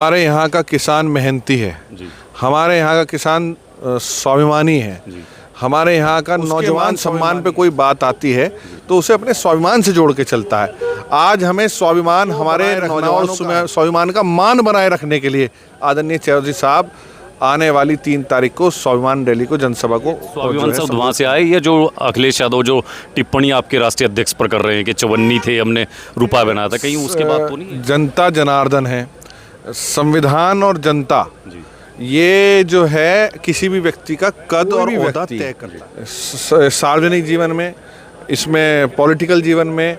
हमारे यहाँ का किसान मेहनती है जी। हमारे यहाँ का किसान स्वाभिमानी है जी। हमारे यहाँ का नौजवान सम्मान पे कोई बात आती है तो उसे अपने स्वाभिमान से जोड़ के चलता है। आज हमें स्वाभिमान हमारे नौजवानों स्वाभिमान का मान बनाए रखने के लिए आदरणीय चौधरी साहब आने वाली 3 तारीख को स्वाभिमान रैली को जनसभा को स्वाभिमान शब्द वहाँ से आए। ये जो अखिलेश यादव जो टिप्पणी आपके राष्ट्रीय अध्यक्ष पर कर रहे हैं कि चवन्नी थे, हमने रुपया बनाया था, कहीं उसके बाद तो नहीं? जनता जनार्दन है, संविधान और जनता ये जो है किसी भी व्यक्ति का कद और ओहदा तय करता है। सार्वजनिक जीवन में, इसमें पॉलिटिकल जीवन में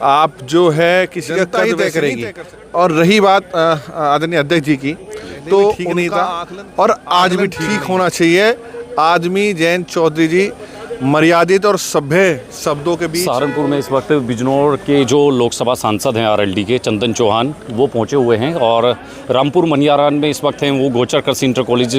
आप जो है किसी का कद तय करेगी। और रही बात आदरणीय अध्यक्ष जी की, तो ठीक नहीं था और आज भी ठीक होना चाहिए। आदमी जयंत चौधरी जी मर्यादित और सभ्य शब्दों के बीच। सहारनपुर में इस वक्त बिजनौर के जो लोकसभा सांसद हैं आरएलडी के चंदन चौहान, वो पहुंचे हुए हैं और रामपुर मनियारान में इस वक्त हैं वो गोचर कृषि इंटर कॉलेज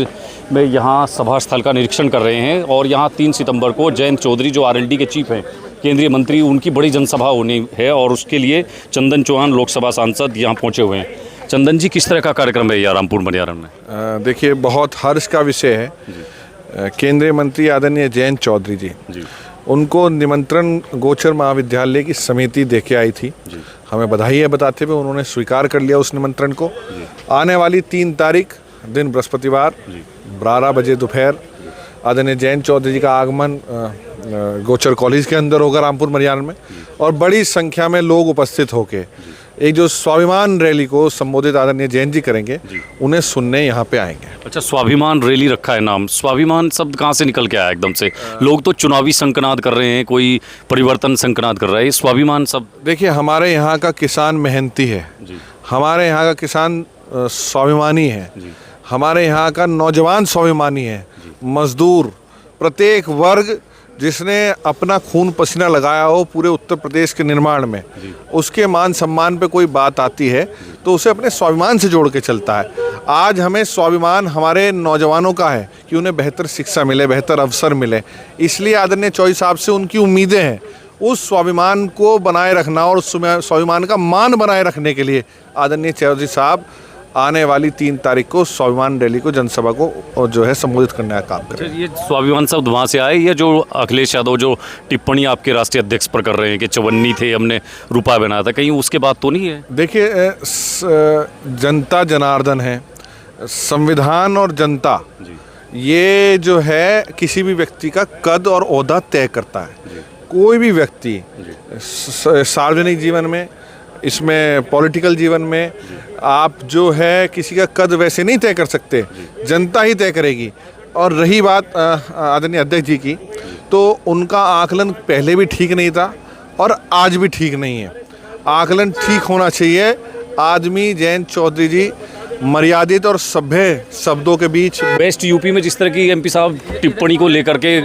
में यहाँ सभा स्थल का निरीक्षण कर रहे हैं। और यहाँ 3 सितंबर को जयंत चौधरी जो आरएलडी के चीफ हैं, केंद्रीय मंत्री, उनकी बड़ी जनसभा होनी है और उसके लिए चंदन चौहान लोकसभा सांसद यहाँ पहुँचे हुए हैं। चंदन जी, किस तरह का कार्यक्रम है यहाँ रामपुर मनियारान में? देखिए, बहुत हर्ष का विषय है। केंद्रीय मंत्री आदरणीय जयंत चौधरी जी, उनको निमंत्रण गोचर महाविद्यालय की समिति देके आई थी। हमें बधाई है बताते हुए उन्होंने स्वीकार कर लिया उस निमंत्रण को। आने वाली 3 तारीख दिन बृहस्पतिवार 12 बजे दोपहर आदरणीय जयंत चौधरी जी का आगमन गोचर कॉलेज के अंदर होगा रामपुर मनियारान में, और बड़ी संख्या में लोग उपस्थित होके एक जो स्वाभिमान रैली को संबोधित आदरणीय जैन जी करेंगे, उन्हें सुनने यहाँ पे आएंगे। अच्छा, स्वाभिमान रैली रखा है नाम। स्वाभिमान शब्द कहाँ से निकल के आया एकदम से? लोग तो चुनावी संकनाद कर रहे हैं, कोई परिवर्तन संकनाद कर रहा है, स्वाभिमान शब्द? देखिए, हमारे यहाँ का किसान मेहनती है, हमारे यहाँ का किसान स्वाभिमानी है, हमारे यहाँ का नौजवान स्वाभिमानी है। मजदूर, प्रत्येक वर्ग जिसने अपना खून पसीना लगाया हो पूरे उत्तर प्रदेश के निर्माण में, उसके मान सम्मान पे कोई बात आती है तो उसे अपने स्वाभिमान से जोड़ के चलता है। आज हमें स्वाभिमान हमारे नौजवानों का है कि उन्हें बेहतर शिक्षा मिले, बेहतर अवसर मिले, इसलिए आदरणीय चौधरी साहब से उनकी उम्मीदें हैं। उस स्वाभिमान को बनाए रखना और उस स्वाभिमान का मान बनाए रखने के लिए आदरणीय चौधरी साहब आने वाली 3 तारीख को स्वाभिमान रैली को जनसभा को जो है संबोधित करने का काम करें। ये स्वाभिमान शब्द वहाँ से आए। ये जो अखिलेश यादव जो टिप्पणी आपके राष्ट्रीय अध्यक्ष पर कर रहे हैं कि चवन्नी थे, हमने रुपया बनाया था, कहीं उसके बाद तो नहीं है? देखिए, जनता जनार्दन है, संविधान और जनता ये जो है किसी भी व्यक्ति का कद और ओहदा तय करता है। कोई भी व्यक्ति सार्वजनिक जीवन में, इसमें पॉलिटिकल जीवन में आप जो है किसी का कद वैसे नहीं तय कर सकते, जनता ही तय करेगी। और रही बात आदरणीय अध्यक्ष जी की, तो उनका आकलन पहले भी ठीक नहीं था और आज भी ठीक नहीं है। आकलन ठीक होना चाहिए। आदमी जयंत चौधरी जी मर्यादित और सभ्य शब्दों के बीच। वेस्ट यूपी में जिस तरह की एमपी साहब टिप्पणी को लेकर के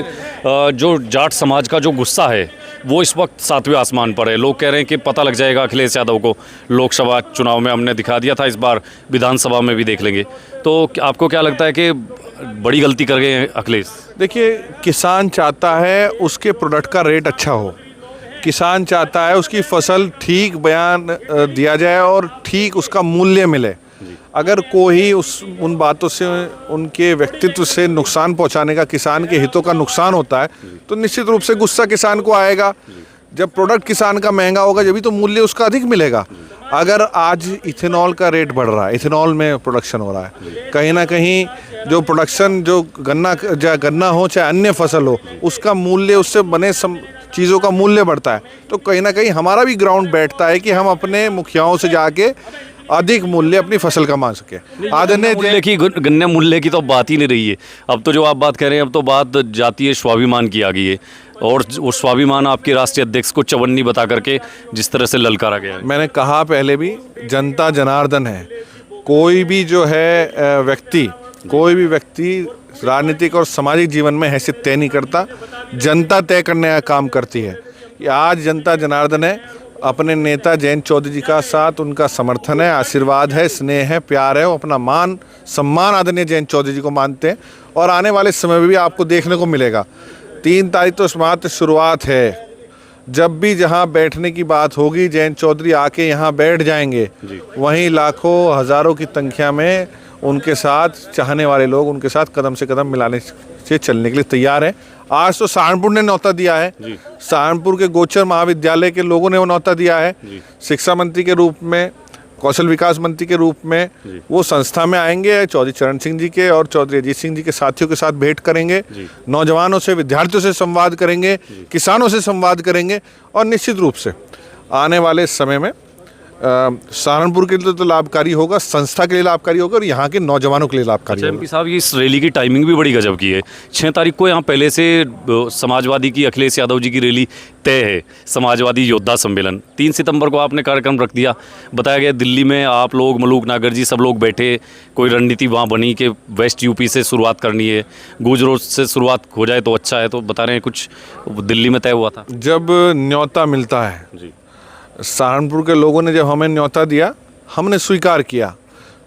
जो जाट समाज का जो गुस्सा है वो इस वक्त 7वें आसमान पर है। लोग कह रहे हैं कि पता लग जाएगा अखिलेश यादव को, लोकसभा चुनाव में हमने दिखा दिया था, इस बार विधानसभा में भी देख लेंगे। तो आपको क्या लगता है कि बड़ी गलती कर गए हैं अखिलेश? देखिए, किसान चाहता है उसके प्रोडक्ट का रेट अच्छा हो, किसान चाहता है उसकी फसल ठीक बयान दिया जाए और ठीक उसका मूल्य मिले। अगर कोई उन बातों से, उनके व्यक्तित्व से नुकसान पहुंचाने का, किसान के हितों का नुकसान होता है, तो निश्चित रूप से गुस्सा किसान को आएगा। जब प्रोडक्ट किसान का महंगा होगा जब भी तो मूल्य उसका अधिक मिलेगा। अगर आज इथेनॉल का रेट बढ़ रहा है, इथेनॉल में प्रोडक्शन हो रहा है, कहीं ना कहीं जो प्रोडक्शन, जो गन्ना हो चाहे अन्य फसल हो, उसका मूल्य, उससे बने चीज़ों का मूल्य बढ़ता है, तो कहीं ना कहीं हमारा भी ग्राउंड बैठता है कि हम अपने मुखियाओं से जाके अधिक मूल्य अपनी फसल का मान सके। गन्ने मूल्य की तो बात ही नहीं रही है। अब तो जो आप बात कह रहे हैं, अब तो बात जातीय स्वाभिमान की आ गई है और वो स्वाभिमान आपके राष्ट्रीय अध्यक्ष को चवन्नी बता करके जिस तरह से ललकारा गया है। मैंने कहा पहले भी, जनता जनार्दन है। कोई भी जो है कोई भी व्यक्ति राजनीतिक और सामाजिक जीवन में हैसियत तय नहीं करता, जनता तय करने का काम करती है। आज जनता जनार्दन है, अपने नेता जयंत चौधरी जी का साथ उनका समर्थन है, आशीर्वाद है, स्नेह है, प्यार है। वो अपना मान सम्मान आदरणीय जयंत चौधरी जी को मानते हैं और आने वाले समय में भी आपको देखने को मिलेगा। 3 तारीख तो मात्र शुरुआत है। जब भी जहाँ बैठने की बात होगी जयंत चौधरी आके यहाँ बैठ जाएंगे, वहीं लाखों हज़ारों की संख्या में उनके साथ चाहने वाले लोग उनके साथ कदम से कदम मिलाने से चलने के लिए तैयार हैं। आज तो सहारनपुर ने न्योता दिया है, सहारनपुर के गोचर महाविद्यालय के लोगों ने वो न्योता दिया है। शिक्षा मंत्री के रूप में, कौशल विकास मंत्री के रूप में वो संस्था में आएंगे, चौधरी चरण सिंह जी के और चौधरी अजीत सिंह जी के साथियों के साथ भेंट करेंगे, नौजवानों से, विद्यार्थियों से संवाद करेंगे, किसानों से संवाद करेंगे और निश्चित रूप से आने वाले समय में सहारनपुर के लिए तो लाभकारी होगा, संस्था के लिए लाभकारी होगा और यहाँ के नौजवानों के लिए लाभकारी होगा। एमपी साहब, ये इस रैली की टाइमिंग भी बड़ी गजब की है। 6 तारीख को यहाँ पहले से समाजवादी की अखिलेश यादव जी की रैली तय है, समाजवादी योद्धा सम्मेलन। 3 सितंबर को आपने कार्यक्रम रख दिया, बताया गया दिल्ली में आप लोग, मलूक नागर जी, सब लोग बैठे, कोई रणनीति वहाँ बनी कि वेस्ट यूपी से शुरुआत करनी है, गुज रोड से शुरुआत हो जाए तो अच्छा है, तो बता रहे हैं कुछ दिल्ली में तय हुआ था। जब न्योता मिलता है जी, सहारनपुर के लोगों ने जब हमें न्योता दिया, हमने स्वीकार किया।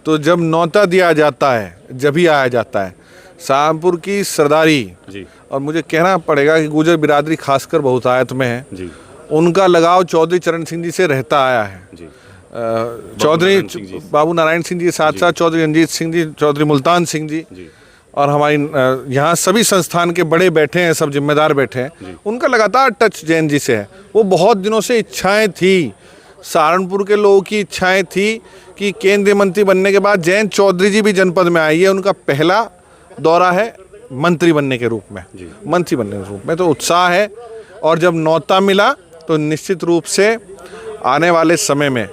तो जब न्योता दिया जाता है, जब ही आया जाता है। सहारनपुर की सरदारी जी, और मुझे कहना पड़ेगा कि गुर्जर बिरादरी खासकर बहुतायत में है, जी, उनका लगाव चौधरी चरण सिंह जी से रहता आया है। जी, चौधरी बाबू नारायण सिंह जी के साथ साथ चौधरी रंजीत सिंह जी, चौधरी मुल्तान सिंह जी और हमारी यहाँ सभी संस्थान के बड़े बैठे हैं, सब जिम्मेदार बैठे हैं, उनका लगातार टच जैन जी से है। वो बहुत दिनों से इच्छाएं थी, सहारनपुर के लोगों की इच्छाएं थी कि केंद्रीय मंत्री बनने के बाद जयंत चौधरी जी भी जनपद में आए। ये उनका पहला दौरा है मंत्री बनने के रूप में, मंत्री बनने के रूप में, तो उत्साह है। और जब न्योता मिला तो निश्चित रूप से आने वाले समय में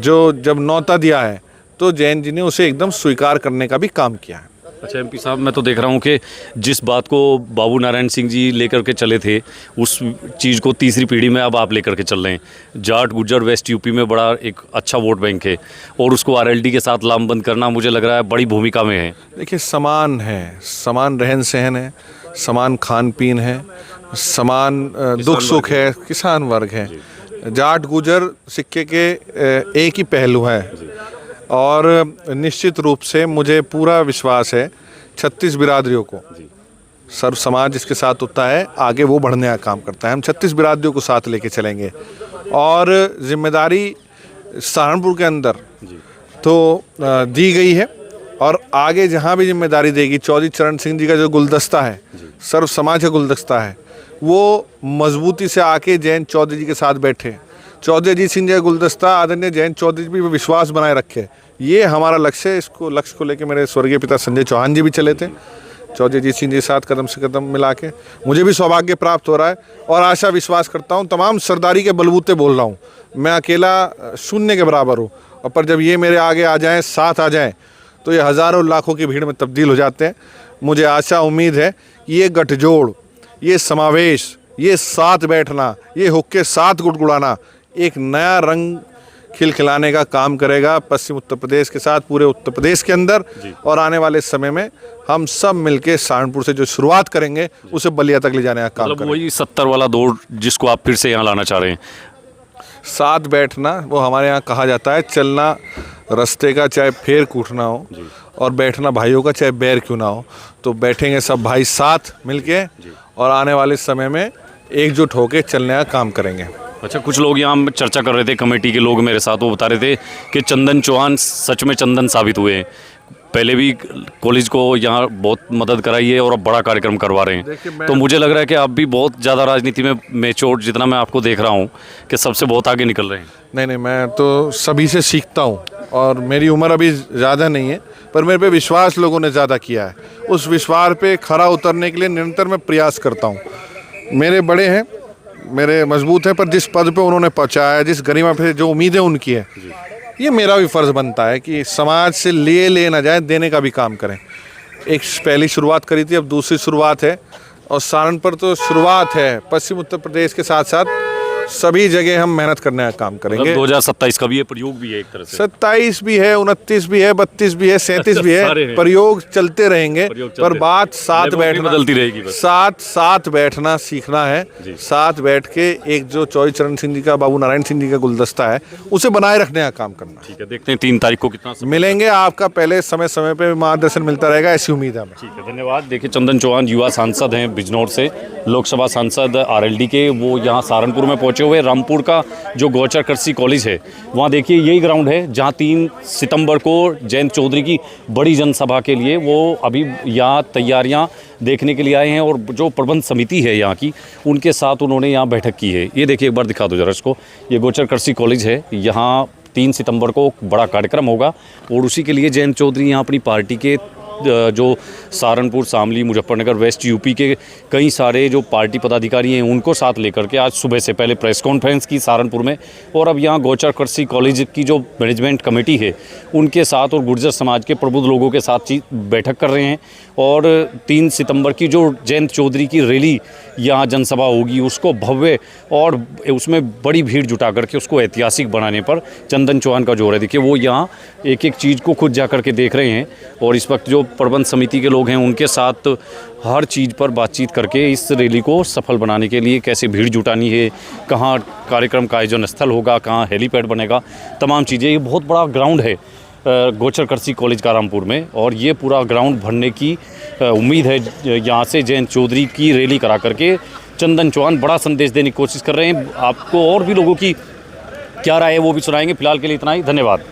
जब न्योता दिया है तो जैन जी ने उसे एकदम स्वीकार करने का भी काम किया है। अच्छा एमपी साहब, मैं तो देख रहा हूँ कि जिस बात को बाबू नारायण सिंह जी लेकर के चले थे, उस चीज़ को तीसरी पीढ़ी में अब आप लेकर के चल रहे हैं। जाट गुर्जर वेस्ट यूपी में बड़ा एक अच्छा वोट बैंक है और उसको आरएलडी के साथ लामबंद करना मुझे लग रहा है बड़ी भूमिका में है। देखिए, समान है, समान रहन सहन है, समान खान पीन है, समान दुख सुख है, किसान वर्ग है। जाट गुर्जर सिक्के के एक ही पहलू हैं और निश्चित रूप से मुझे पूरा विश्वास है 36 बिरादरियों को, सर्व समाज जिसके साथ होता है आगे वो बढ़ने का काम करता है। हम 36 बिरादरियों को साथ लेके चलेंगे और जिम्मेदारी सहारनपुर के अंदर तो दी गई है और आगे जहाँ भी जिम्मेदारी देगी, चौधरी चरण सिंह जी का जो गुलदस्ता है, सर्व समाज का गुलदस्ता है, वो मजबूती से आके जयंत चौधरी जी के साथ बैठे, चौधरी अजीत सिंह जी का गुलदस्ता आदरणीय जयंत चौधरी जी भी विश्वास बनाए रखे। ये हमारा लक्ष्य है। इसको लक्ष्य को लेकर मेरे स्वर्गीय पिता संजय चौहान जी भी चले थे, चौधरी अजीत सिंह जी के साथ कदम से कदम मिला के। मुझे भी सौभाग्य प्राप्त हो रहा है और आशा विश्वास करता हूँ, तमाम सरदारी के बलबूते बोल रहा हूँ, मैं अकेला शून्य के बराबर हूँ। और पर जब ये मेरे आगे आ जाएँ, साथ आ जाएँ, तो ये हज़ारों लाखों की भीड़ में तब्दील हो जाते हैं। मुझे आशा उम्मीद है कि ये गठजोड़, ये समावेश, ये साथ बैठना, ये हुक्के साथ गुड़गुड़ाना एक नया रंग खिलखिलाने का काम करेगा पश्चिम उत्तर प्रदेश के साथ, पूरे उत्तर प्रदेश के अंदर। और आने वाले समय में हम सब मिलके सहारनपुर से जो शुरुआत करेंगे उसे बलिया तक ले जाने का काम करेंगे। वही 70 वाला दौर जिसको आप फिर से यहाँ लाना चाह रहे हैं। साथ बैठना, वो हमारे यहाँ कहा जाता है, चलना रास्ते का चाहे फेर कूटना हो और बैठना भाइयों का चाहे बैर क्यों ना हो। तो बैठेंगे सब भाई साथ मिलके और आने वाले समय में एकजुट होकर चलने का काम करेंगे। अच्छा, कुछ लोग यहाँ चर्चा कर रहे थे, कमेटी के लोग मेरे साथ, वो बता रहे थे कि चंदन चौहान सच में चंदन साबित हुए हैं। पहले भी कॉलेज को यहाँ बहुत मदद कराई है और अब बड़ा कार्यक्रम करवा रहे हैं। तो मुझे लग रहा है कि आप भी बहुत ज़्यादा राजनीति में मैच्योर, जितना मैं आपको देख रहा हूँ, कि सबसे बहुत आगे निकल रहे हैं। नहीं, मैं तो सभी से सीखता हूँ और मेरी उम्र अभी ज़्यादा नहीं है, पर मेरे पे विश्वास लोगों ने ज़्यादा किया है। उस विश्वास पे खरा उतरने के लिए निरंतर मैं प्रयास करता हूँ। मेरे बड़े हैं, मेरे मजबूत हैं, पर जिस पद पे उन्होंने पहुँचाया, जिस गरिमा पे जो उम्मीदें उनकी है, ये मेरा भी फ़र्ज़ बनता है कि समाज से ले ना जाए, देने का भी काम करें। एक पहली शुरुआत करी थी, अब दूसरी शुरुआत है और सहारनपुर तो शुरुआत है। पश्चिम उत्तर प्रदेश के साथ साथ सभी जगह हम मेहनत करने का काम करेंगे। 2027 का भी ये प्रयोग भी है एक तरह से। 27 भी है, 29 भी है, 32 भी है, 37 भी सारे है, हैं। प्रयोग चलते रहेंगे। प्रयोग चलते पर बात साथ लेबोरेटरी बैठना, बदलती रहेगी बस। साथ बैठना सीखना है। साथ बैठ के एक जो चौधरी चरण सिंह जी का, बाबू नारायण सिंह जी का गुलदस्ता है, उसे बनाए रखने का काम करना है। ठीक है, देखते हैं 3 तारीख को कितना समय। मिलेंगे आपका, पहले समय समय पे मार्गदर्शन मिलता रहेगा, ऐसी उम्मीद है हमें। ठीक है, धन्यवाद। देखिए चंदन चौहान युवा सांसद हैं बिजनौर से, लोकसभा सांसद आरएलडी के। वो यहाँ सहारनपुर में पहुंचे हुए। रामपुर का जो गौचर कृषि कॉलेज है, वहाँ देखिए यही ग्राउंड है जहाँ 3 सितंबर को जयंत चौधरी की बड़ी जनसभा के लिए वो अभी यहाँ तैयारियाँ देखने के लिए आए हैं। और जो प्रबंध समिति है यहाँ की, उनके साथ उन्होंने यहाँ बैठक की है। ये देखिए, एक बार दिखा दो जरा इसको। ये गौचर कृषि कॉलेज है, यहाँ 3 सितंबर को बड़ा कार्यक्रम होगा और उसी के लिए जयंत चौधरी यहाँ अपनी पार्टी के जो सहारनपुर, शामली, मुजफ्फरनगर, वेस्ट यूपी के कई सारे जो पार्टी पदाधिकारी हैं उनको साथ लेकर के आज सुबह से पहले प्रेस कॉन्फ्रेंस की सहारनपुर में, और अब यहाँ गौचर कृषि कॉलेज की जो मैनेजमेंट कमेटी है उनके साथ और गुर्जर समाज के प्रबुद्ध लोगों के साथ बैठक कर रहे हैं। और 3 सितंबर की जो जयंत चौधरी की रैली यहाँ जनसभा होगी, उसको भव्य और उसमें बड़ी भीड़ जुटा करके उसको ऐतिहासिक बनाने पर चंदन चौहान का जोर है। देखिए, वो यहाँ एक एक चीज़ को खुद जा कर के देख रहे हैं और इस वक्त जो प्रबंध समिति के लोग हैं उनके साथ हर चीज़ पर बातचीत करके इस रैली को सफल बनाने के लिए कैसे भीड़ जुटानी है, कहाँ कार्यक्रम का आयोजन स्थल होगा, कहाँ हेलीपैड बनेगा, तमाम चीज़ें। ये बहुत बड़ा ग्राउंड है गौचर कृषि कॉलेज का रामपुर में, और ये पूरा ग्राउंड भरने की उम्मीद है। यहाँ से जयंत चौधरी की रैली करा करके चंदन चौहान बड़ा संदेश देने की कोशिश कर रहे हैं। आपको और भी लोगों की क्या राय है वो भी सुनाएंगे। फिलहाल के लिए इतना ही, धन्यवाद।